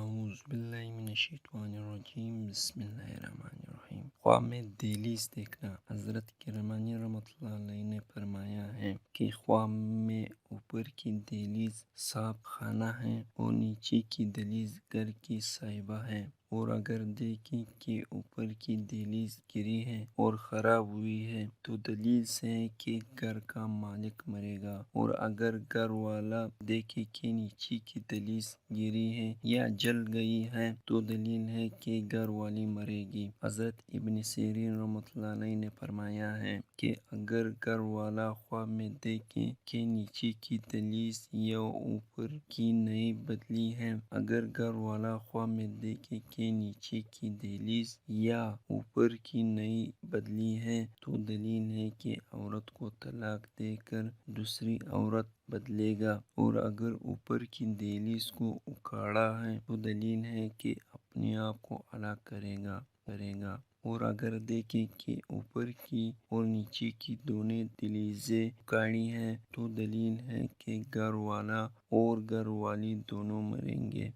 اعوذ باللہ من الشیطان الرجیم بسم اللہ الرحمن الرحیم۔ خواب میں دہلیز دیکھنا۔ حضرت کرمانی رحمۃ اللہ علیہ نے فرمایا ہے کہ خواب میں اوپر کی دہلیز صاحب خانہ ہے اور نیچے کی دہلیز گھر کی صاحبہ ہے، اور اگر دیکھیں کہ اوپر کی دہلیز گری ہے اور خراب ہوئی ہے تو دلیل سے ہے کہ گھر کا مالک مرے گا، اور اگر گھر والا دیکھے کہ نیچے کی دہلیز گری ہے یا جل گئی ہے تو دلیل ہے کہ گھر والی مرے گی۔ حضرت ابن سیرین رحمۃ اللہ علیہ نے فرمایا ہے کہ اگر گھر والا خواب میں دیکھے کہ نیچے کی دہلیز یا اوپر کی نہیں بدلی ہے، اگر گھر والا خواب میں دیکھے کہ نیچے کی دہلیز یا اوپر کی نہیں بدلی ہے تو دلیل ہے کہ عورت کو طلاق دے کر دوسری عورت بدلے گا، اور اگر اوپر کی دہلیز کو اکھاڑا ہے تو دلیل ہے کہ اپنے آپ کو ہلاک کرے گا، اور اگر دیکھیں کہ اوپر کی اور نیچے کی دونوں دہلیزیں اکھاڑی ہیں تو دلیل ہے کہ گھر والا اور گھر والی دونوں مریں گے۔